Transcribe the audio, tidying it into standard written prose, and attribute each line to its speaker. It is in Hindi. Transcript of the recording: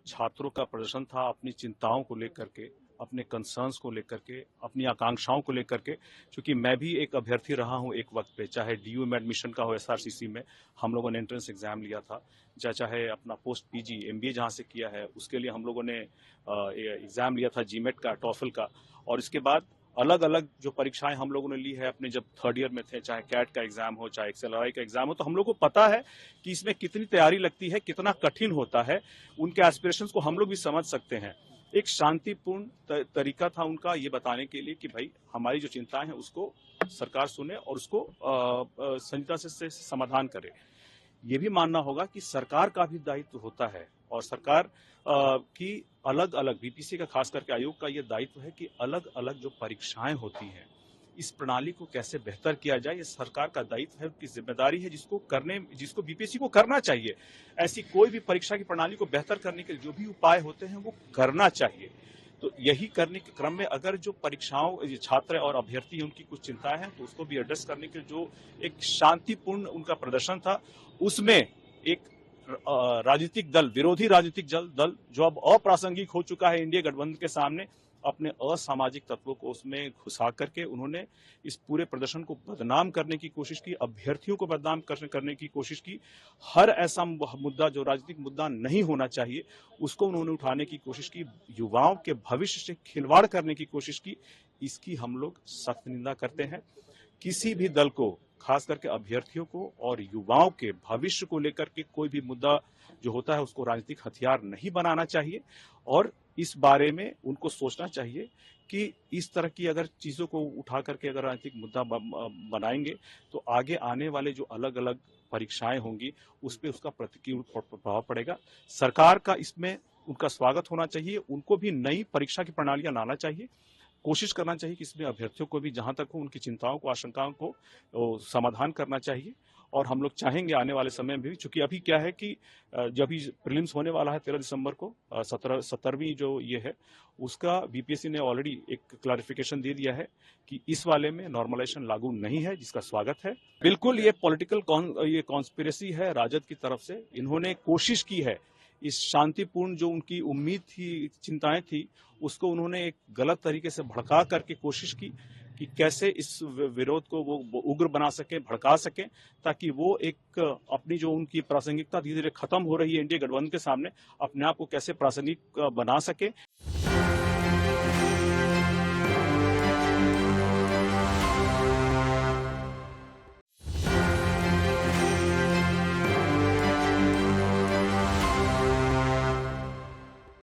Speaker 1: छात्रों का प्रदर्शन था अपनी चिंताओं को लेकर के, अपने कंसर्न्स को लेकर के, अपनी आकांक्षाओं को लेकर के। क्योंकि मैं भी एक अभ्यर्थी रहा हूं एक वक्त पे, चाहे डीयू में एडमिशन का हो, एसआरसीसी में हम लोगों ने एंट्रेंस एग्जाम लिया था, चाहे अपना पोस्ट पीजी एमबीए जहां से किया है उसके लिए हम लोगों ने एग्जाम लिया था जीमेट का, टॉफल का। और इसके बाद अलग अलग जो परीक्षाएं हम लोगों ने ली है अपने जब थर्ड ईयर में थे, चाहे कैट का एग्जाम हो, चाहे एक्सएलआरआई का एग्जाम हो, तो हम लोग को पता है कि इसमें कितनी तैयारी लगती है, कितना कठिन होता है। उनके एस्पिरेशंस को हम लोग भी समझ सकते हैं। एक शांतिपूर्ण तरीका था उनका ये बताने के लिए कि भाई हमारी जो चिंताएं हैं उसको सरकार सुने और उसको संजीदता से समाधान करे। ये भी मानना होगा कि सरकार का भी दायित्व होता है और सरकार की अलग अलग बीपीसी का खास करके आयोग का ये दायित्व है कि अलग अलग जो परीक्षाएं होती हैं इस प्रणाली को कैसे बेहतर किया जाए, ये सरकार का दायित्व है, उनकी जिम्मेदारी है, जिसको बीपीएससी को करना चाहिए। ऐसी कोई भी परीक्षा की प्रणाली को बेहतर करने के जो भी उपाय होते हैं वो करना चाहिए। तो यही करने के क्रम में अगर जो परीक्षाओं छात्र और अभ्यर्थी हैं उनकी कुछ चिंताएं हैं तो उसको भी एड्रेस करने के जो एक शांतिपूर्ण उनका प्रदर्शन था, उसमें एक राजनीतिक दल, विरोधी राजनीतिक दल जो अब अप्रासंगिक हो चुका है इंडिया गठबंधन के सामने, अपने असामाजिक तत्वों को उसमें घुसा करके उन्होंने इस पूरे प्रदर्शन को बदनाम करने की कोशिश की, अभ्यर्थियों को बदनाम करने की कोशिश की। हर ऐसा मुद्दा जो राजनीतिक मुद्दा नहीं होना चाहिए उसको उन्होंने उठाने की कोशिश की, युवाओं के भविष्य से खिलवाड़ करने की कोशिश की। इसकी हम लोग सख्त निंदा करते हैं। किसी भी दल को, खास करके अभ्यर्थियों को और युवाओं के भविष्य को लेकर के कोई भी मुद्दा जो होता है उसको राजनीतिक हथियार नहीं बनाना चाहिए और इस बारे में उनको सोचना चाहिए कि इस तरह की अगर चीजों को उठा करके अगर राजनीतिक मुद्दा बनाएंगे तो आगे आने वाले जो अलग अलग परीक्षाएं होंगी उस पर उसका प्रतिकूल प्रभाव पड़ेगा। सरकार का इसमें उनका स्वागत होना चाहिए, उनको भी नई परीक्षा की प्रणालियां लाना चाहिए, कोशिश करना चाहिए कि इसमें अभ्यर्थियों को भी जहां तक हो उनकी चिंताओं को, आशंकाओं को समाधान करना चाहिए। और हम लोग चाहेंगे आने वाले समय में भी, चूंकि अभी क्या है कि जब भी प्रीलिम्स होने वाला है 13 दिसंबर को, 17वीं जो ये है उसका बीपीएससी ने ऑलरेडी एक क्लैरिफिकेशन दे दिया है कि इस वाले में नॉर्मलाइजेशन लागू नहीं है, जिसका स्वागत है। बिल्कुल ये पॉलिटिकल ये कॉन्स्पिरेसी है राजद की तरफ से। इन्होंने कोशिश की है इस शांतिपूर्ण जो उनकी उम्मीद थी, चिंताएं थी, उसको उन्होंने एक गलत तरीके से भड़का करके कोशिश की कि कैसे इस विरोध को वो उग्र बना सके, भड़का सके, ताकि वो एक अपनी जो उनकी प्रासंगिकता धीरे धीरे खत्म हो रही है इंडिया गठबंधन के सामने, अपने आप को कैसे प्रासंगिक बना सके।